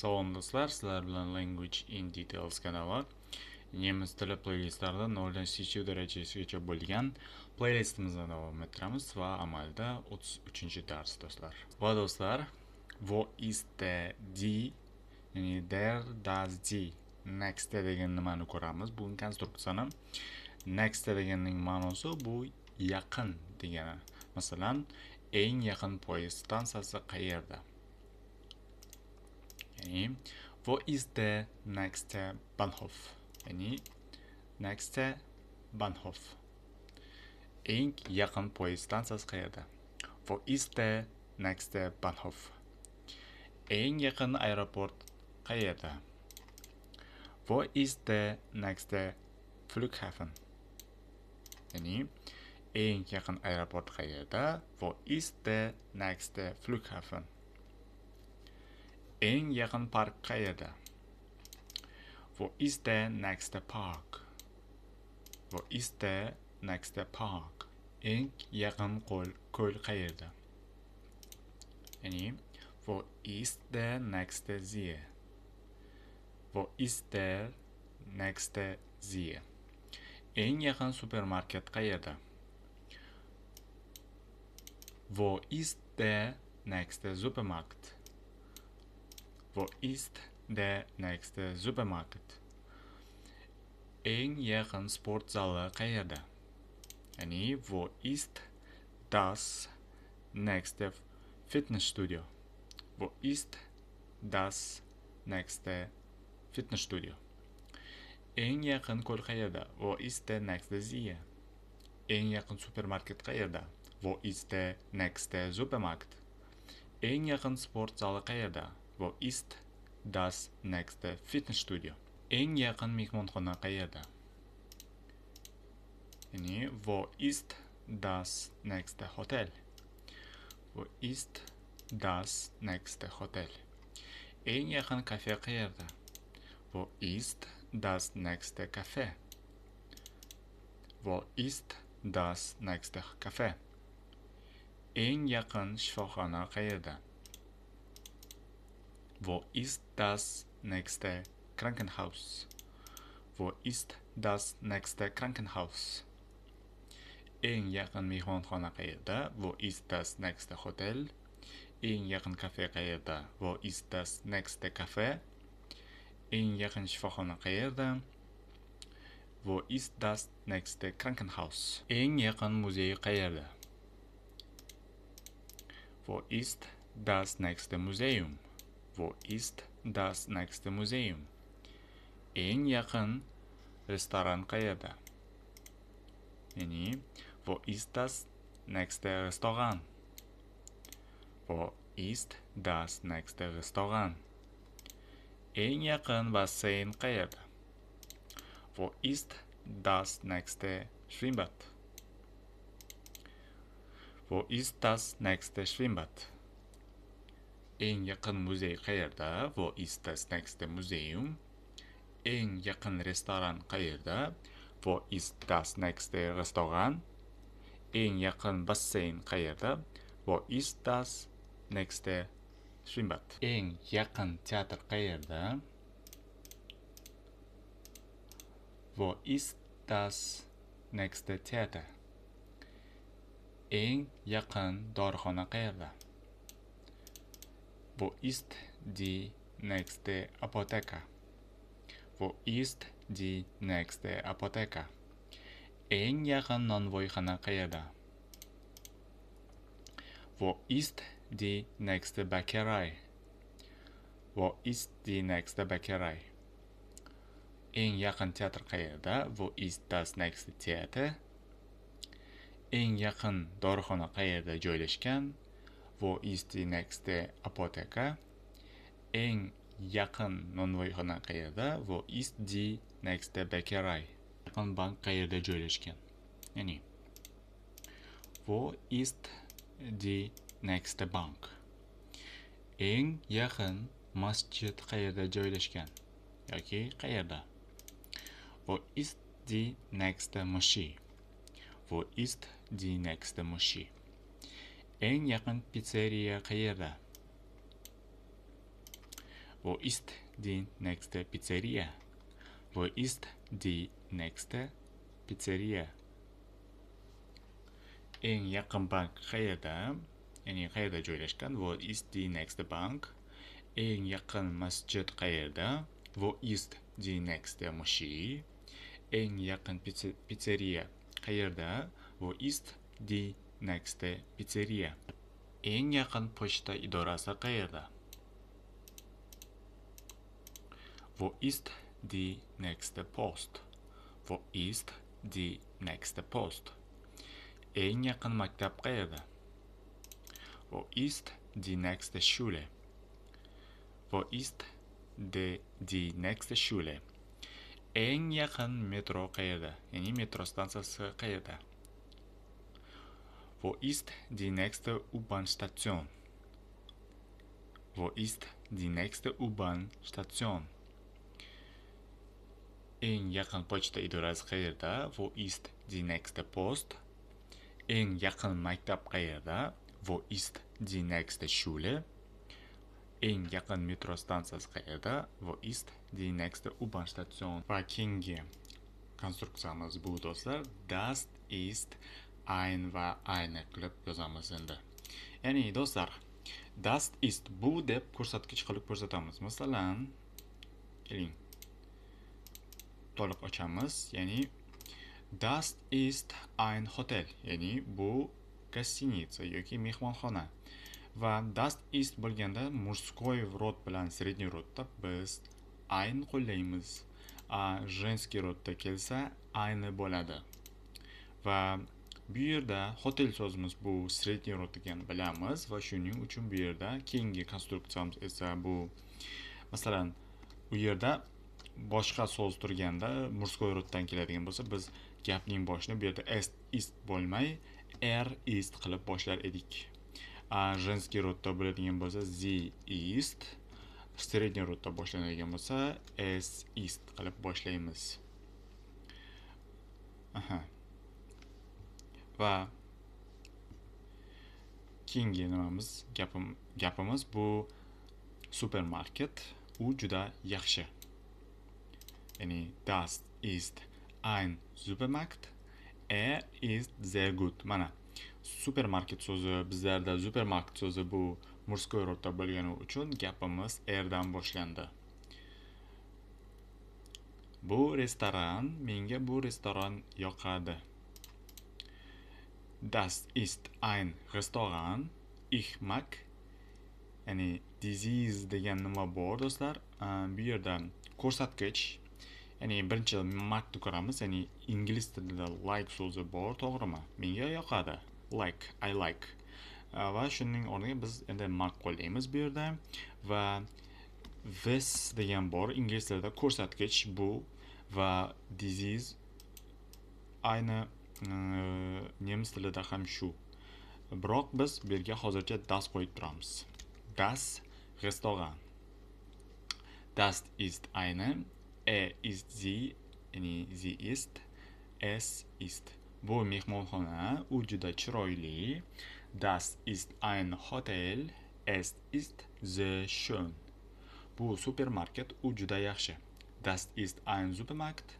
Salom do'stlar, sizlar bilan Language in Details kanali. Nemis tili playlistlarida 0 dan 8 darajasigacha bo'lgan playlistimizni davom ettiramiz va amalda 33-dars do'stlar. Va do'stlar, wo ist die, ya'ni der, das, die, next degan nimani ko'ramiz. Bu konstruksiyani next deganning ma'nosi bu yaqin degani. Masalan, eng yaqin poyezd stansiyasi qayerda? Yani, wo ist der nächste Bahnhof? Yani, nächste Bahnhof. Eng yaqin poyezd stansiyasi qayerda? Wo ist der nächste Bahnhof? Eng yaqin aeroport qayerda? Wo ist der nächste Flughafen? Yani, eng yaqin aeroport qayerda? Wo ist der nächste Flughafen? Eng yaqin park qayerda? Wo ist der nächste Park? Wo ist der nächste Park? Eng yaqin ko'l qayerda? Yani, wo ist der nächste See? Wo ist der nächste See? Eng yaqin supermarket qayerda? Wo ist der nächste Supermarkt? Wo ist der nächste Supermarkt? Eng yaqin sport zali qayerda? Yani, wo ist das nächste Fitnessstudio? Wo ist das nächste Fitnessstudio? Eng yaqin ko'l qayerda? Wo ist der nächste See? Eng yaqin supermarket qayerda? Wo ist der nächste Supermarkt? Eng yaqin sport zali qayerda? Wo ist das nächste Fitnessstudio? Eng yaqin mehmonxona qayerda? Yani, wo ist das nächste Hotel? Wo ist das nächste Hotel? Eng yaqin kafe qayerda? Wo ist das nächste Café? Wo ist das nächste Café? Eng yaqin shifoxona qayerda? Wo ist das nächste Krankenhaus? Wo ist das nächste Krankenhaus? Eng yaqin mehmonxona qayerda? Wo ist das nächste Hotel? Eng yaqin kafe qayerda? Wo ist das nächste Café? Eng yaqin shifoxona qayerda? Wo ist das nächste Krankenhaus? Eng yaqin muzey qayerda? Wo ist das nächste Museum? Wo ist das nächste Museum? Eng yaqin restoran qayerda? Yani, wo ist das nächste Restaurant? Wo ist das nächste Restaurant? Eng yaqin basseyn qayerda? Wo ist das nächste Schwimmbad? Wo ist das nächste Schwimmbad? Eng yaqin muzey qayerda? Wo ist das nächste Museum? Eng yaqin restoran qayerda? Wo ist das nächste Restaurant? Eng yaqin basseyn qayerda? Wo ist das nächste Schwimmbad? Eng yaqin teatr qayerda? Wo ist das nächste Theater? Eng yaqin dorixona qayerda? Wo ist die nächste Apotheke? Wo ist die nächste Apotheke? Eng yaqin nonvoyxona qayerda? Wo ist die nächste Bäckerei? Wo ist die nächste Bäckerei? Eng yaqin teatr qayerda? Wo ist das nächste Theater? Eng yaqin dorixona qayerda joylashgan? Wo ist die nächste Apotheke? Eng yaqin nonvoyxona qayerda? Wo ist die nächste Bäckerei? Yaqin bank qayerda joylashgan? Yani, wo ist die nächste Bank? Eng yaqin masjid qayerda joylashgan? Yoki qayerda? Wo ist die nächste Moschee? Wo ist die nächste Moschee? Eng yaqin pizzeriya qayerda? Wo ist die nächste Pizzeria? Wo ist die nächste Pizzeria? Eng yaqin bank qayerda? Ya'ni qayerda joylashgan? Wo ist die nächste Bank? Eng yaqin masjid qayerda? Wo ist die nächste Moschee? Eng yaqin pizzeria qayerda? Wo ist die nächste Pizzeria? Eng yaqin pochta idorasi qayerda? Wo ist die nächste Post? Wo ist die nächste Post? Eng yaqin maktab qayerda? Wo ist die nächste Schule? Wo ist die nächste Schule? Eng yaqin metro qayerda? Ya'ni metro stansiyasi qayerda? Wo ist die nächste U-Bahn-Station? Wo ist die nächste U-Bahn-Station? Eng yaqin pochta idorasi qayerda? Wo ist die nächste Post? Eng yaqin maktab qayerda? Wo ist die nächste Schule? Eng yaqin metro stansiyasi qayerda? Wo ist die nächste U-Bahn-Station? Va keyingi konstruksiyamiz bu do'stlar. Das ist ein va eine qilib yozamiz endi. Ya'ni do'stlar, das ist bu deb ko'rsatkich qilib ko'rsatamiz. Masalan, keling. To'liq ochamiz. Ya'ni das ist ein Hotel. Ya'ni bu gostinitsa yoki mehmonxona. Va das ist bo'lganda murskoy rod bilan sredniy rodda biz ein qo'llaymiz. Женский rodda kelsa ayni bo'ladi. Va bu yerda hotel so'zimiz bu sredniy rod ekanini bilamiz va shuning uchun bu yerda keyingi konstruksiyamiz esa bu, masalan, u yerda boshqa so'z turganda murskoy roddan keladigan bo'lsa, biz gapning boshini bu yerda ist bo'lmay ist qilib boshlar edik. Женский rodda bo'ladigan bo'lsa sie ist, sredniy rodda boshlanadigan bo'lsa es ist qilib boshlaymiz. Va keyingi nimamiz gapimiz bu supermarket. U juda yaxshi. Ya'ni das ist ein Supermarkt. Ist sehr gut. Mana supermarket so'zi bizlarda supermarket so'zi bu murskoy rodda bo'lgani uchun gapimiz dan boshlandi. Bu restoran, menga bu restoran yoqadi. Das ist ein Restaurant. Ich mag. Ya'ni disease degan nima bor do'stlar? Bu yerda ko'rsatkich, ya'ni birinchi mag'ni ko'ramiz. Ya'ni ingliz tilida like so'zi bor, to'g'rimi? Menga yoqadi. Like, I like. Va shuning o'rniga biz endi mag qo'llaymiz bu yerda va this degan bor. Ingliz tilida ko'rsatkich bu va disease ayni nemis tilida ham shu. Biroq biz bu yerga hozircha das qo'yib turamiz. Das Restaurant. Das ist eine. Ist sie. Ya'ni sie ist. Es ist. Bu mehmonxona. U juda chiroyli. Das ist ein Hotel. Es ist sehr schön. Bu supermarket. U juda yaxshi. Das ist ein Supermarkt.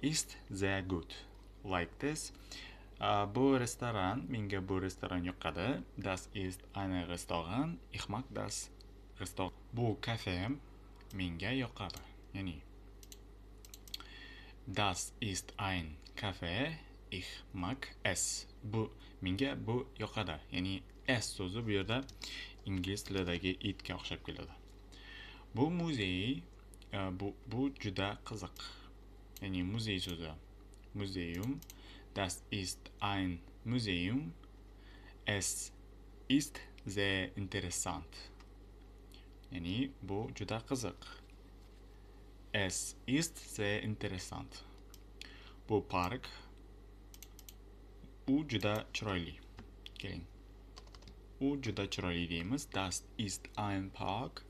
Ist sehr gut. Like this. Bu restoran, menga bu restoran yoqadi. Das ist ein Restaurant. Ich mag das Restaurant. Bu kafe menga yoqadi. Ya'ni das ist ein Kaffee. Ich mag es. Bu menga bu yoqadi. Ya'ni es so'zi bu yerda ingliz tilidagi itga o'xshab keladi. Bu muzey, bu juda qiziq. Ya'ni muzey so'zi. Museum. Das ist ein Museum. Es ist sehr interessant. Ya'ni bu juda qiziq. Es ist sehr interessant. Bu park. U juda chiroyli. Keling. U juda chiroyli deymiz. Das ist ein Park.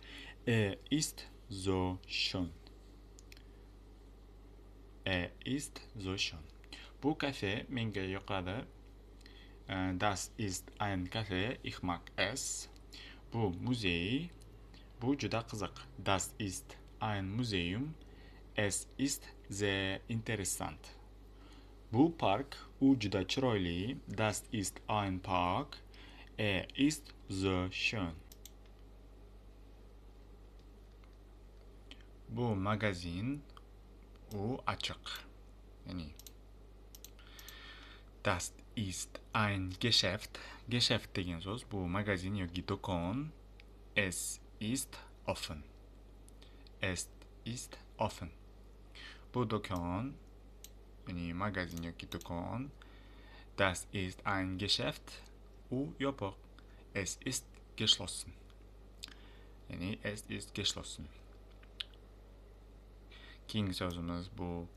Ist so schön. Ist so schön. Bu kafe menga yoqadi. Das ist ein Kaffee. Ich mag es. Bu muzey. Bu juda qiziq. Das ist ein Museum. Es ist sehr interessant. Bu park u juda chiroyli. Das ist ein Park. Ist so schön. Bu magazin u ochiq. Ya'ni Das ist ein Geschäft. Geschäft degan so'z bu magazin yoki do'kon. Es ist offen. Es ist offen. Bu do'kon, ya'ni magazin yoki do'kon. Das ist ein Geschäft. U yopiq. Es ist geschlossen. Ya'ni es ist geschlossen. Keyingi so'zimiz bu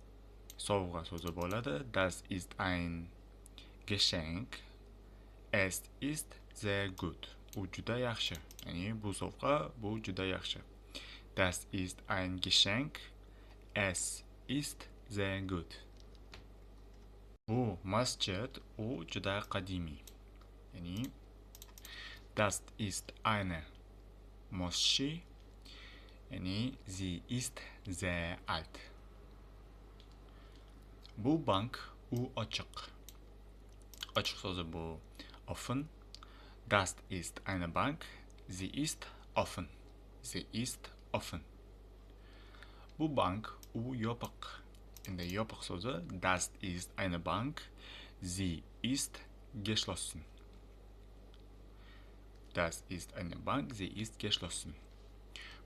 sovg'a so'zi bo'ladi. Das ist ein Geschenk. Es ist sehr gut. U juda yaxshi. Ya'ni bu sovg'a bu juda yaxshi. Das ist ein Geschenk. Es ist sehr gut. Bu masjid u juda qadimiy. Ya'ni das ist eine Moschee. Ya'ni sie ist sehr alt. Bu bank u ochiq. Ochiq so'zi bu offen. Das ist eine Bank. Sie ist offen. Sie ist offen. Bu bank u yopiq. Endi yopiq so'zi das ist eine Bank. Sie ist geschlossen. Das ist eine Bank. Sie ist geschlossen.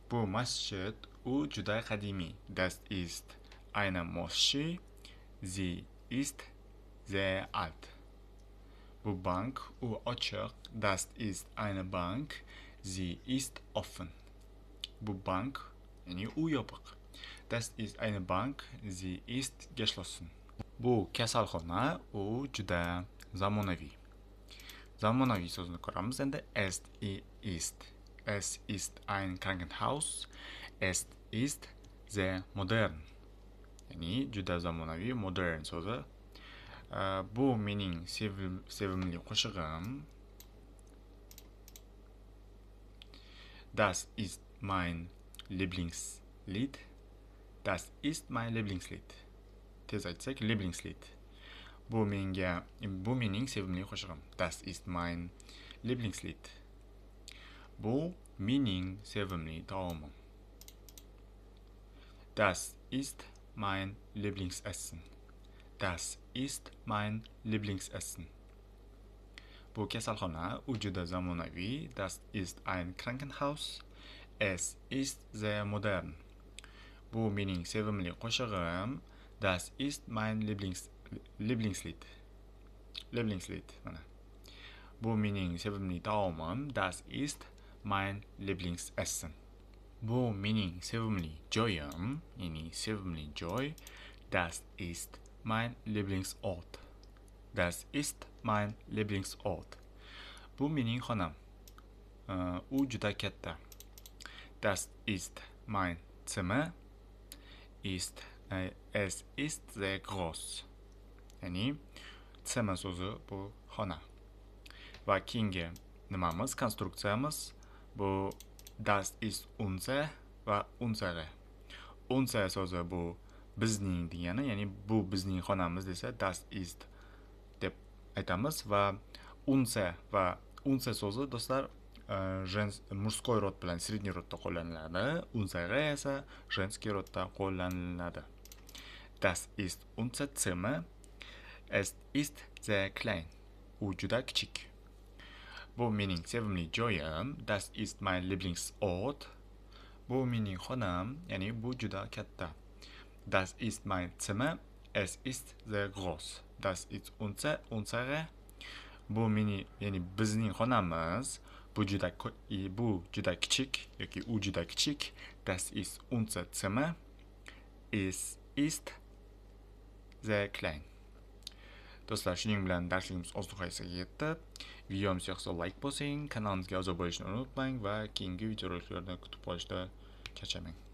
Bu masjid u juda qadimiy. Das ist eine Moschee. Sie ist sehr alt. Bu bank u ochiq. Das ist eine Bank. Sie ist offen. Bu bank, ya'ni u yopiq. Das ist eine Bank. Sie ist geschlossen. Bu kasalxona u juda zamonaviy. Zamonaviy so'zini ko'ramiz endi. Es ist ein Krankenhaus. Es ist sehr modern. Ya'ni juda zamonaviy, modern so'zi. Bu mening sevimli qo'shig'im. Das ist mein Lieblingslied. Das ist mein Lieblingslied. Tez aytsak, Lieblingslied. Bu mening sevimli qo'shig'im. Das ist mein Lieblingslied. Bu mening sevimli taomim. Das ist mein Lieblingsessen. Das ist mein Lieblingsessen. Bu kasalxona u juda zamonaviy. Das ist ein Krankenhaus. Es ist sehr modern. Bu mening sevimli qo'shig'im. Das ist mein Lieblingslied. Lieblingslied mana. Bu mening sevimli taomim. Das ist mein Lieblingsessen. Bu mening sevimli joyim. Ya'ni sevimli joy. Das ist mein Lieblingsort. Das ist mein Lieblingsort. Bu mening xonam. U juda katta. Das ist mein Zimmer. Es ist sehr groß. Ya'ni Zimmer so'zi bu xona. Va keyingi nimamiz, konstruksiyamiz bu das ist unser va unsere. Unser so'zi bu bizning degani, ya'ni bu bizning xonamiz desa das ist deb aytamiz va unser so'zi do'stlar murskoy rod bilan sredniy rodda qo'llaniladi. Unsere esa женский rodda qo'llaniladi. Das ist unser Zimmer. Es ist sehr klein. U juda kichik. Bu mening sevimli joyim. Das ist mein Lieblingsort. Bu mening xonam, ya'ni bu juda katta. Das ist mein Zimmer. Es ist sehr groß. Das ist unsere. Bu mening, ya'ni bizning xonamiz. Bu juda kichik yoki u juda kichik. Das ist unser Zimmer. Es ist sehr klein. Do'stlar, shuning bilan darsligimiz oz nihoyasiga yetdi. Videomiz yoqsa like bosing, kanalimizga a'zo bo'lishni unutmang va keyingi videoroliklarni kutib qolishda charchamang.